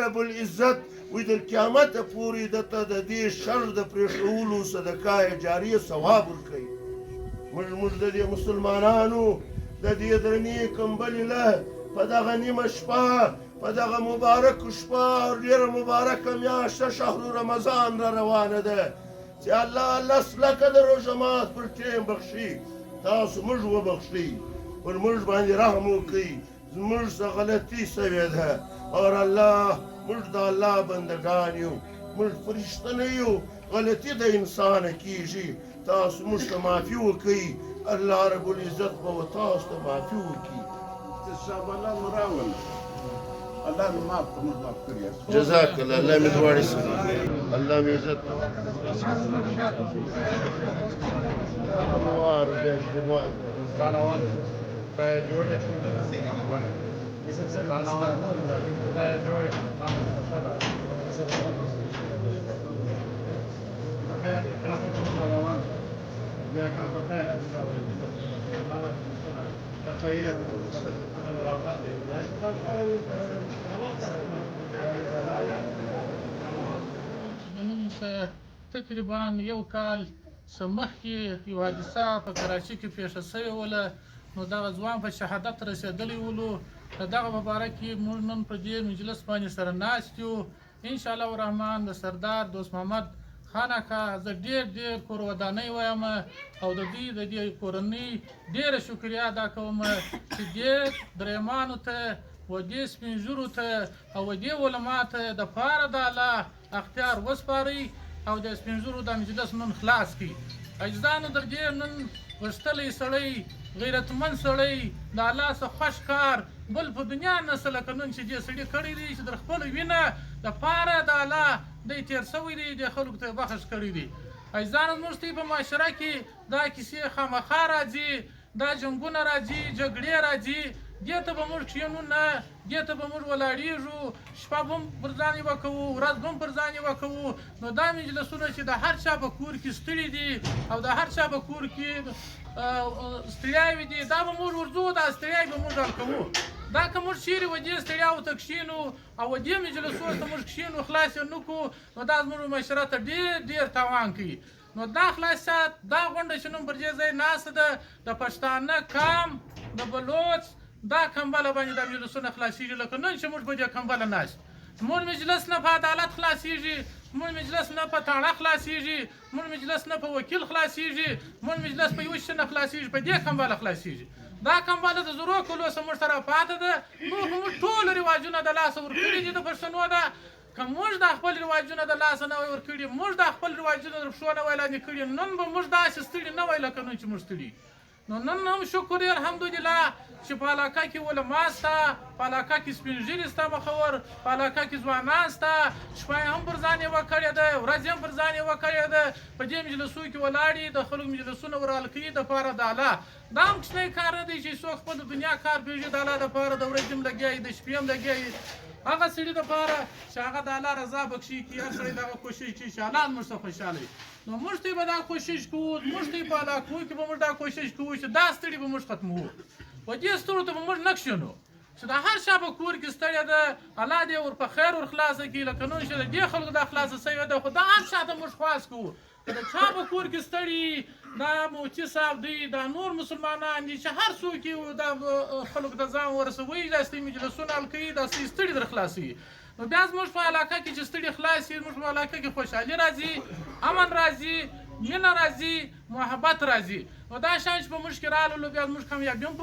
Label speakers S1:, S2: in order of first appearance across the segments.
S1: رب العزت وی تر قیامته پورې درته د دې شر د پرېښولو صدقه جاریه ثواب ورکوي. موږ د دې مسلمانانو د دې درنې کمبلې له په دغه نیمه شپه په دغه مبارکو شپه ډېره مبارکه میاشته شهر رمضان را روانه ده چې الله لس لکه د روژه مات پر ټیم بخښي. تاسو موږ وبخښئ، پر موږ باندې رحم وکړئ، زموږ څه غلطي سوې ده. اور الله موږ د الله بندګان یو، موږ فرشته نه یو، غلطي د انسانه کېږي. تاسو موږ ته معافي وکړئ، الله رب العزت به تاسو ته معافي وکړي.
S2: الله مې معاف کړه، موږ معاف کړي.
S1: جزاک الله، الله مې دواړې سره الله مې عزت
S3: نن تقریبا یو کال څه مخکې یوه حادثه په کراچي کې پیښه سوې وله، نو دغه ځوان په شهادت رسېدلی ولو. د دغه په باره کې موږ نن په دې مجلس باندې سره ناست یو. انشاءالله الرحمن د سردار دوست محمد خان اکا زه ډېر کور ودانۍ وایم او د دوی د دې کورنۍ ډېره شکریه ادا کوم چې دې درېمانو ته و دې سپین ږیرو ته او و دې علما ته د پاره د الله اختیار وسپارئ او د سپین ږیرو دا مجلس نن خلاص کړي. عاجزانو در دې نن غښتلی سړی، غیرتمند سړی، د الله څخه خوښ کار بل په دنیا نسته لکه نن چې دې سړي کړی دی چې در خپله وینه د پاره د الله دی تېر سوی دی، دې خلکو ته بخښ کړی دی. عاجزانو زموږ ته په معاشره کې دا کیسې خامخا راځي، دا جنګونه راځي، جګړې راځي. دې ته به موږ کښېنو نه، دې ته به موږ ولاړېږو، شپه به هم پر ځان یوه کوو، ورځ به هم پر ځان یوه کوو. نو دا مجلسونه چې د هر چا په کور کې ستړي دي او د هر چا په کور کې ستړیاوې دي، دا به موږ ورځو، دا ستړیاوې به موږ حل کوو. دا که موږ چیرې و دې ستړیاوو ته کښېنو او و دې مجلسو ته موږ کښېنو خلاص یې نه کړو، نو دا زموږ معاشره ته ډېر تاوان کوي. نو دا خلاصیات دا غونډه چې نن پر دې ځای ناسته ده د پښتانه قام د بلوچ دا کمبله باندې دا مجلسونه خلاصېږي لکه نن چې موږ په دې کمبله ناست. زموږ مجلس نه په عدالت خلاصېږي، زموږ مجلس نه په تاړه خلاصېږي، زموږ مجلس نه په وکیل خلاصېږي، زموږ مجلس په یوه شي نه خلاصېږي، په دې کمبله خلاصېږي. دا کمبله د زرو کلو څخه موږ سره پاتې ده. نور خو موږ ټول رواجونه د لاسه ورکړي دي د پښتنو ده. که موږ دا خپل رواجونه د لاسه نه وای ورکړي، موږ دا خپل رواجونه د پښو نه وای لاندې کړي، نن به موږ داسې ستړي نه وای لکه نن چې موږ ستړي. نو نن هم شکر یې الحمدلله چې په علاقه کې علما شته، په علاقه کې سپین ږیري شته مخور، په علاقه کې ځوانان شته. شپه یې هم پر ځان یوه کړې ده، ورځ یې هم پر ځان یوه کړې ده. په دې مجلسو کې ولاړې د خلکو مجلسونه ورحل کوي دپاره د الله. دا هم کوچنی کار نه دی چې څوک خپل د دنیا کار پرېږدي د الله دپاره، د ورځې هم لګیا وي، د شپې هم لګیا وي. هغه سړي دپاره چې هغه د الله رضا بخښي کړي، هر سړی دغه کوشش کوي چې الله زموږ څخه خوشحاله وي. نو موږ ته به دا کوشش کوو، موږ ته په علاقو کې به موږ دا کوشش کوو چې دا ستړي به موږ ختموو. په دې ستړو ته به موږ نه کښېنو چې د هر چا په کور کې ستړې ده، الله دې ور په خیر ور خلاصه کړي. لکه نن چې د دې خلکو دا خلاصه سوې ده، خو دا هر چا ته موږ خواست کوو که د چا په کور کې ستړي، دا مفتي صاحب دی، دا نور مسلمانان دي چې هر څوک یې دا خلکو ته ځان ورسوي، دا ستړي مجلسونه حل کوي، دا ستړي در خلاصوي. نو بیا زموږ په علاقه کې چې ستړي خلاص شي، زموږ په علاقه کې خوشحالي راځي، امن راځي، مینه راځي، محبت راځي. نو دا شیان چې په موږ کې راغلل، بیا زموږ کامیابي هم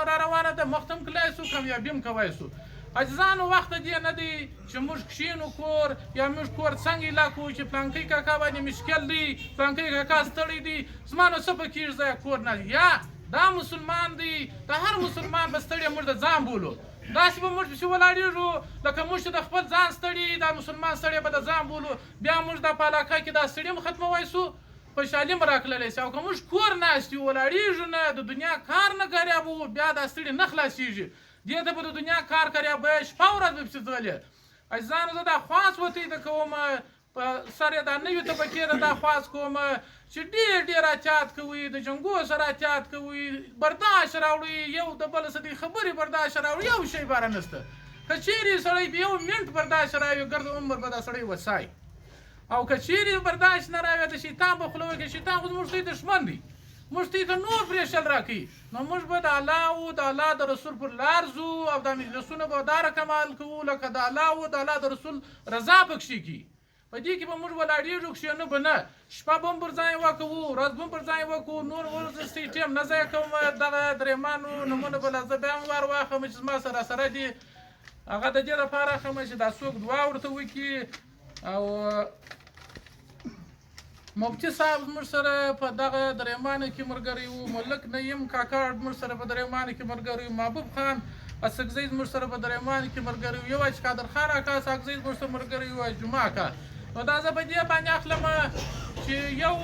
S3: را روانه ده، مخ ته هم تللی سو، کامیابي هم کولی سو. عاجزانو وخت دې نه دی چې موږ کښېنو کور یا موږ کور څنګه ایله کړو چې پلانکی کاکا باندې مشکل دی، پلانکی کاکا ستړی دی، زما نو څه په کېږي زه کور نه یا دا مسلمان دی، د هر مسلمان به ستړی موږ د ځان بولو. داسې به موږ پسې ولاړېږو لکه موږ چې د خپل ځان ستړي، دا مسلمان ستړی به د ځان بولو. بیا موږ دا په علاقه کې دا ستړي هم ختموی سو، خوشحالي هم راکړلی سي. او که موږ کور ناست یو ولاړېږو نه، د دنیا کار نه کاریابو، بیا دا ستړي نه خلاصېږي. دې ته به د دنیا کار کاریابی شپه ورځ به پسې ځغلې. عزیزانو زه دا خواست ورته د کوم په سر یې دا نوي طبقې ته دا خواست کوم چې ډېر احتیاط کوئ، د جنګو سره احتیاط کوئ، برداشت راوړئ، یو د بل څه د خبرې برداشت راوړئ، یو شی باره نشته. که چیرې سړی په یو منټ برداشت راوي ګرد عمر به دا سړی وسای او که چیرې برداشت نه راوي د شیطان په خوله وکړي شیطان خو زموږ ته دښمن دی موږ ته نور پرېښل راکوي نو موږ به د الله او د الله د رسول پر لار ځو او دا مجلسونه به داره کمال کوو لکه د الله او د الله د رسول رضا پکښې کي په دې کې به موږ ولاړېږو کښېنه به نه شپه به هم پر ځای وکوو ورځ به هم پر ځای وکوو نور ورځستی ټیم نه ضایع کوم دغه درېمانو نومونه به له زه بیا هم وار واخلم چې زما سره سره دي هغه د دې لپاره اخلم چې دا څوک دعا ورته وکړي او مفتي صاحب زموږ سره په دغه درېمانه کې ملګری وو ملک نعیم کاکا زموږ سره په درېمانه کې ملګری وو محبوب خان اسکزی زموږ سره په درېمانه کې ملګری وو یو چې قادر خان اکا اسکزی زموږ سره ملګری وو جمعه اکا نو دا زه په دې باندې اخلم چې یو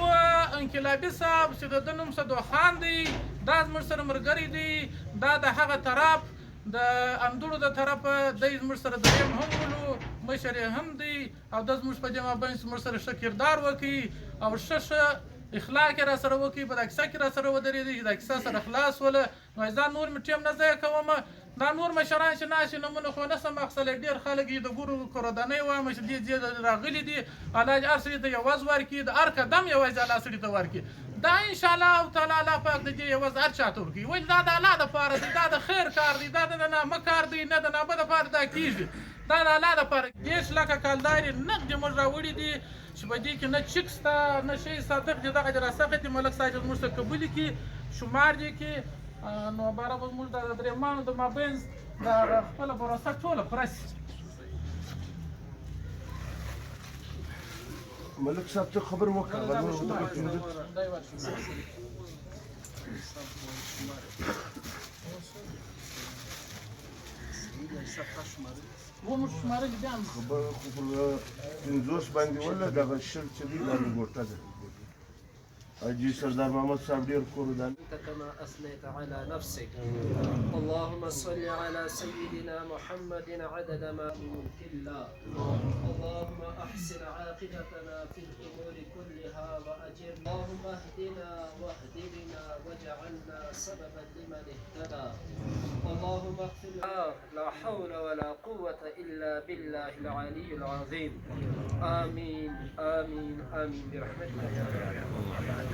S3: انقلابي صاحب چې د ده نوم صدو خان دی دا زموږ سره ملګری دی دا د هغه طرف د اندړو د طرفه دی زموږ سره درېیم هم ولو مشر یې هم دی او دا زموږ په دې مابین زموږ سره ښه کردار وکړي او ښه اخلاق یې را سره وکړي په دا کیسه کې را سره ودرېدي چې دا کیسه سره خلاص وله نو دا نور مې ټیم نه ضایع کوم دا نور مشران چې ناشې نومونه خو نه سم اخیستلی ډېر خلک یې د ګورو کورودنۍ وایم چې دې ځای راغلي دي الله هر سړي ته یوز ورکړي د هر قدم یوازې الله سړي ته ورکړي دا انشاءالله تعالی الله پاک د دې یوز هر چا ته ورکړي ولې دا د الله دپاره دی دا د خیر کار دی دا د نامه کار دی نه د نامه دپاره دا کېږي دا د الله دپاره 10 لکه کالدارې نقدې موږ راوړي دي چې په دې کې نه چک شته نه شی صادق دي دغه راڅخه دي ملک صاحب زموږ ته قبولي کړي شمار دي کې نو باره به زموږ د درېمانو د مابین د خپله پروسه ټوله پوره شي
S1: ملک صاحب ته خبر وکړه
S3: ومو شمارلي بیا هم
S1: خبر خو پر 50 باندې ولا دغه شل چې دی دا ګوټه ده حاجي سردار محمد صاحب ډېر کورودان
S4: كما أثنيت على نفسك اللهم صل على سيدنا محمد عدد ما في ملك الله اللهم أحسن عاقبتنا في الأمور كلها وأجر اللهم اهدنا واهد بنا واجعلنا سببا لمن اهتدى اللهم اغفر لا حول ولا قوة إلا بالله العلي العظيم آمين آمين آمين برحمتك يا رب